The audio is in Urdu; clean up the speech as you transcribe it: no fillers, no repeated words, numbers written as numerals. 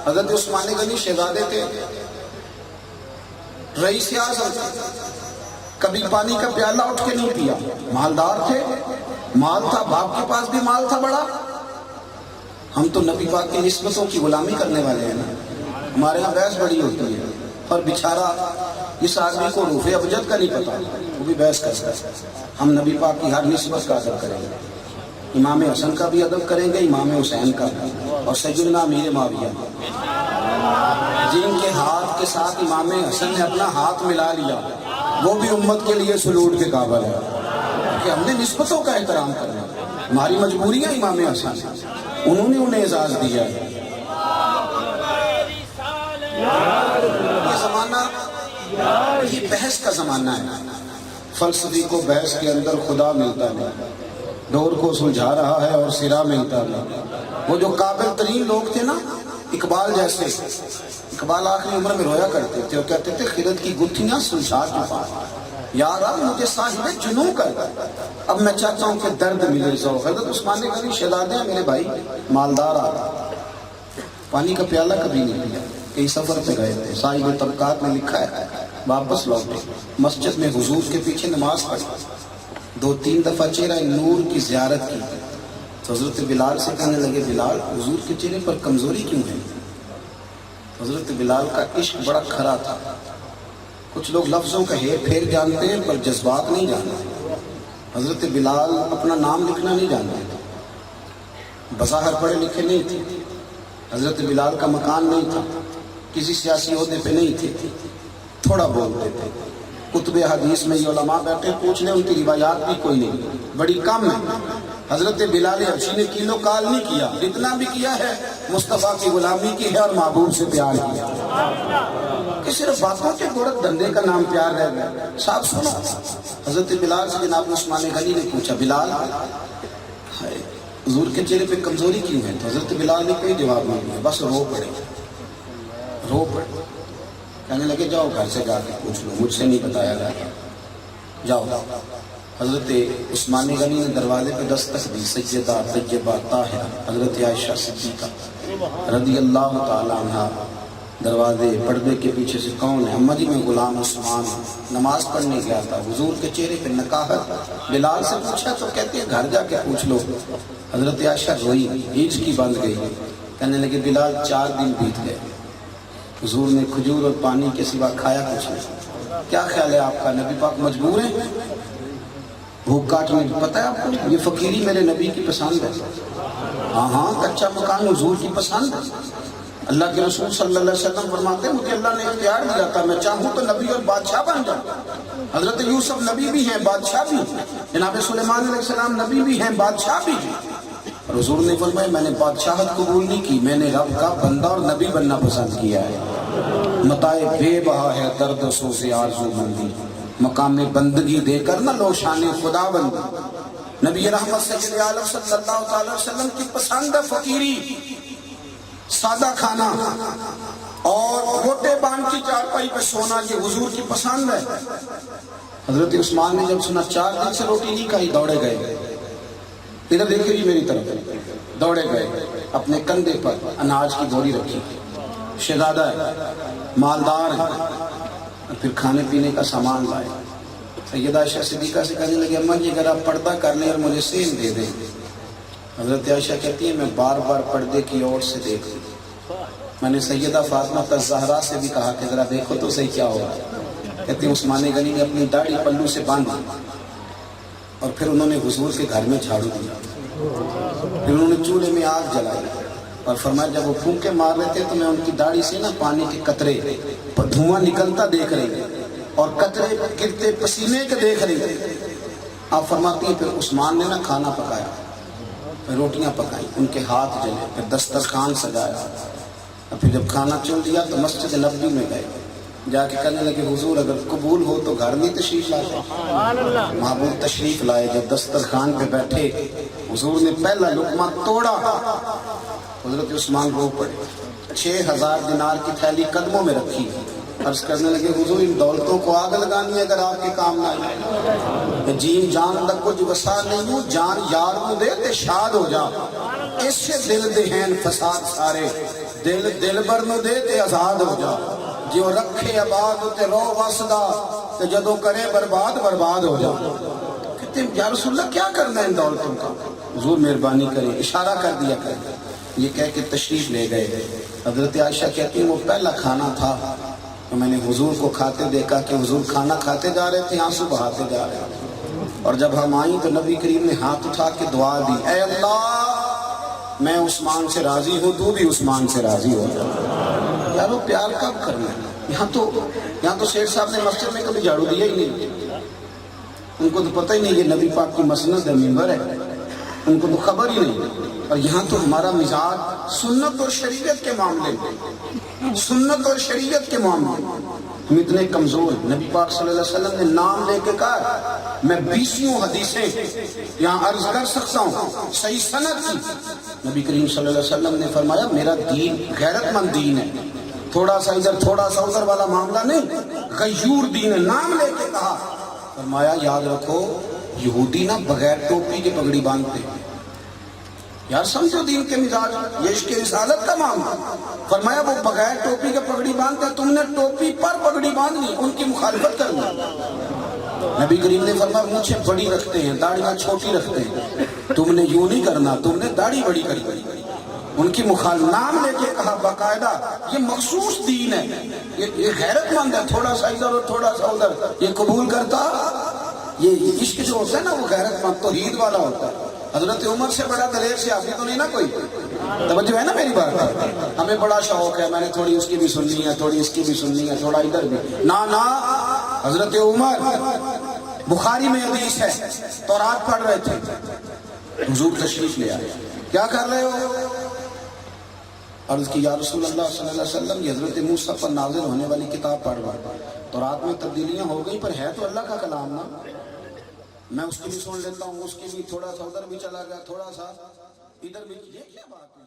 حضرت عثمان غنی شہزادے تھے، رئیس اعظم تھے، کبھی پانی کا پیالہ اٹھ کے نہیں پیا، مالدار تھے، مال تھا، باپ کے پاس بھی مال تھا بڑا۔ ہم تو نبی پاک کی نسبتوں کی غلامی کرنے والے ہیں نا، ہمارے ہاں بحث بڑی ہوتی ہے، اور بیچارہ اس آدمی کو روح ابجد کا نہیں پتا، وہ بھی بحث کرتا ہے۔ ہم نبی پاک کی ہر نسبت کا ادب کریں گے، امام حسن کا بھی ادب کریں گے، امام حسین کا بھی، اور سیدنا امیر معاویہ، جن کے ہاتھ کے ساتھ امام حسن نے اپنا ہاتھ ملا لیا، وہ بھی امت کے لیے سلوٹ کے قابل ہے کہ ہم نے نسبتوں کا احترام کرنا، ہماری مجبوری ہے امام حسن، انہوں نے انہیں اعزاز دیا ہے۔ یہ زمانہ یہ بحث کا زمانہ ہے، فلسفی کو بحث کے اندر خدا ملتا نہیں، ڈور کو سلجھا رہا ہے اور سرا ملتا نہیں۔ وہ جو قابل ترین لوگ تھے نا، اقبال جیسے، اقبال آخری عمر میں رویا کرتے تھے، وہ کہتے تھے خرد کی گتھیاں سلجھا چکا، یارا مجھے صاحب جنوں کر، اب میں چاہتا ہوں کہ درد ملے ذوق۔ حضرت عثمان غنی شہزادے ہیں میرے بھائی، مالدار آدمی، پانی کا پیالہ کبھی نہیں پیا، کئی سفر پہ گئے تھے، صاحب طبقات میں لکھا ہے، واپس لوٹے، مسجد میں حضور کے پیچھے نماز پڑھی، 2-3 دفعہ چہرہ نور کی زیارت کی، تو حضرت بلال سے کہنے لگے بلال حضور کے چہرے پر کمزوری کیوں ہے؟ حضرت بلال کا عشق بڑا کھرا تھا، کچھ لوگ لفظوں کا ہیر پھیر جانتے ہیں پر جذبات نہیں جانتے۔ حضرت بلال اپنا نام لکھنا نہیں جانتے تھے، بظاہر پڑھے لکھے نہیں تھے، حضرت بلال کا مکان نہیں تھا، کسی سیاسی عہدے پہ نہیں تھے، تھوڑا بولتے تھے، کتب حدیث میں یہ علماء بیٹھے پوچھ لیں، ان کی روایات بھی کوئی نہیں، بڑی کم ہے۔ حضرت بلال حبشی نے کیلو کال نہیں کیا، اتنا بھی کیا ہے مصطفیٰ کی غلامی کی ہے اور محبوب سے پیار کیا، کہ صرف باتوں کے گورت دندے کا نام پیار رہ گیا۔ صاحب سنو، حضرت بلال سے جناب عثمان غنی نے پوچھا بلال حضور کے چہرے پہ کمزوری کیوں ہے؟ تو حضرت بلال نے کوئی جواب نہیں دیا، بس رو پڑے، کہنے لگے جاؤ گھر سے جا کے پوچھ لو، مجھ سے نہیں بتایا گیا، جاؤ۔ حضرت عثمان غنی نے دروازے پہ دستک دی، سیدہ طیبہ طاہرہ حضرت عائشہ صدیقہ رضی اللہ تعالی عنہ دروازے پردے کے پیچھے سے کون ہے؟ اماں جی میں غلام عثمان نماز پڑھنے گیا تھا، حضور کے چہرے پہ نکاحت۔ بلال سے پوچھا تو کہتے ہیں گھر جا کے پوچھ لو۔ حضرت عائشہ روئی، ہیچ کی بند گئی، کہنے لگے بلال 4 دن بیت گئے، حضور نے کھجور اور پانی کے سوا کھایا کچھ نہیں، کیا خیال ہے آپ کا؟ نبی پاک مجبور ہیں بھوک کاٹنے؟ پتہ ہے آپ کو یہ فقیری میرے نبی کی پسند ہے، ہاں کچا مکان حضور کی پسند ہے۔ اللہ کے رسول صلی اللہ علیہ وسلم فرماتے ہیں مجھے اللہ نے اختیار دیا تھا، میں چاہوں تو نبی اور بادشاہ بن جاؤں۔ حضرت یوسف نبی بھی ہیں بادشاہ بھی، جناب سلیمان علیہ السلام نبی بھی ہیں بادشاہ بھی، اور حضور نے فرمایا میں نے بادشاہت قبول نہیں کی، میں نے رب کا بندہ اور نبی بننا پسند کیا ہے۔ متاع بے بہا ہے درد و سوز آرزو مندی، مقام بندگی دے کر نہ لو شان خدا بندی۔ نبی رحمت سید عالم صلی اللہ علیہ وسلم کی پسند ہے فقیری، سادہ کھانا اور گھوٹے باندھ کی چارپائی پہ سونا، یہ حضور کی پسند ہے۔ حضرت عثمان نے جب سنا 4 دن سے روٹی نہیں کھائی، دوڑے گئے، ادھر دیکھیں جی میری طرف، دوڑے گئے، اپنے کندھے پر اناج کی بوری رکھی، شہزادہ ہے، مالدار ہے، پھر کھانے پینے کا سامان لائے۔ سیدہ عائشہ صدیقہ سے کہنے لگے اماں جی اگر آپ پردہ کر لیں اور مجھے سین دے دیں۔ حضرت عائشہ کہتی ہیں میں بار بار پردے کی اور سے دیکھتی، میں نے سیدہ فاطمہ الزہرا سے بھی کہا کہ ذرا دیکھو تو صحیح کیا ہو رہا ہے۔ کہتی ہیں عثمان غنی نے اپنی داڑھی پلو سے باندھی اور پھر انہوں نے حضور کے گھر میں جھاڑو دیا، پھر انہوں نے چولہے میں آگ جلائی اور فرمایا جب وہ پھونکے مار رہے تھے تو میں ان کی داڑھی سے نا پانی کے قطرے دھواں نکلتا دیکھ رہی اور قطرے گرتے پسینے کے دیکھ رہی۔ آپ فرماتی ہیں پھر عثمان نے نا کھانا پکایا، پھر روٹیاں پکائیں، ان کے ہاتھ جلے، پھر دسترخوان سجایا، پھر جب کھانا چل دیا تو مسجد نبوی میں گئے، جا کے کہنے لگے حضور اگر قبول ہو تو گھر میں تشریف لائے۔ محبوب تشریف لائے، جب دسترخوان پہ بیٹھے حضور نے پہلا لقمہ توڑا، حضرت عثمان رو پڑے، 6000 دینار کی تھیلی قدموں میں رکھی، عرض کرنے لگے حضور ان دولتوں کو آگ لگانی ہے اگر آپ کے کام نہ آئے، جین جان تک کچھ وسا نہیں ہوں، جان یار کو دے تے شاد ہو جا، اس سے دل دہین فساد سارے، دل دلبر نو دے تے آزاد ہو جا، جو رکھے آباد تے رو وسدا تے جدو کرے برباد برباد ہو جا۔ کہتے ہیں یا رسول اللہ کیا کرنا ہے ان دولتوں کا؟ حضور مہربانی کریں، اشارہ کر دیا کریں۔ یہ کہہ کے تشریف لے گئے۔ حضرت عائشہ کہتی ہیں وہ پہلا کھانا تھا تو میں نے حضور کو کھاتے دیکھا کہ حضور کھانا کھاتے جا رہے تھے، آنسو بہاتے جا رہے تھے، اور جب ہم آئیں تو نبی کریم نے ہاتھ اٹھا کے دعا دی، اے اللہ میں عثمان سے راضی ہوں، تو بھی عثمان سے راضی ہو جا۔ یارو پیار کب کرنا ہے؟ یہاں تو شیخ صاحب نے مسجد میں کبھی جھاڑو دیا ہی نہیں، ان کو تو پتہ ہی نہیں یہ نبی پاک کی مسند ہے، ممبر ہے، ان کو تو خبر ہی نہیں۔ اور یہاں تو ہمارا مزاج سنت اور شریعت کے معاملے میں، سنت اور شریعت کے معاملے میں ہم اتنے کمزور ہیں۔ نبی پاک صلی اللہ علیہ وسلم نے نام لے کے کہا، میں 20 حدیثیں یہاں عرض کر سکتا ہوں صحیح سند کی۔ نبی کریم صلی اللہ علیہ وسلم نے فرمایا میرا دین غیرت مند دین ہے، تھوڑا سا ادھر تھوڑا سا ادھر والا معاملہ نہیں، غیور دین ہے۔ نام لے کے کہا، فرمایا یاد رکھو یہودی نہ بغیر ٹوپی کے پگڑی باندھتے ہیں۔ یار سمجھو دین کے مزاج، یہ عشق رسالت کا معاملہ۔ فرمایا وہ بغیر ٹوپی کے پگڑی باندھتے ہیں، تم نے ٹوپی پر پگڑی باندھنی، ان کی مخالفت کرنی۔ نبی کریم نے فرمایا مونچھیں بڑی رکھتے ہیں، داڑیاں چھوٹی رکھتے ہیں، تم نے یوں نہیں کرنا، تم نے داڑھی بڑی کری، ان کی مخالفت۔ نام لے کے کہا باقاعدہ، یہ مخصوص دین ہے، یہ غیرت مند ہے، تھوڑا سا ادھر اور تھوڑا سا ادھر یہ قبول کرتا۔ یہ عشق جو ہوتا ہے نا وہ غیرت مند توحید والا ہوتا ہے۔ حضرت عمر سے بڑا دلیر سیاسی تو نہیں نا کوئی، توجہ ہے نا میری بات ہے؟ ہمیں بڑا شوق ہے، میں نے تھوڑی اس کی بھی سننی ہے، تھوڑی اس کی بھی سننی ہے، تھوڑا ادھر بھی، نہ حضرت عمر بخاری میں حدیث ہے، تورات پڑھ رہے تھے، حضور تشریف لے آئے، کیا کر رہے ہو؟ عرض کی یا رسول اللہ صلی اللہ علیہ وسلم یہ حضرت موسیٰ پر نازل ہونے والی کتاب پڑھ رہا، تورات میں تبدیلیاں ہو گئی پر ہے تو اللہ کا کلام نا، میں اس کی بھی سن لیتا ہوں، اس کی بھی تھوڑا سا ادھر بھی چلا گیا، تھوڑا سا ادھر بھی، یہ کیا بات ہے؟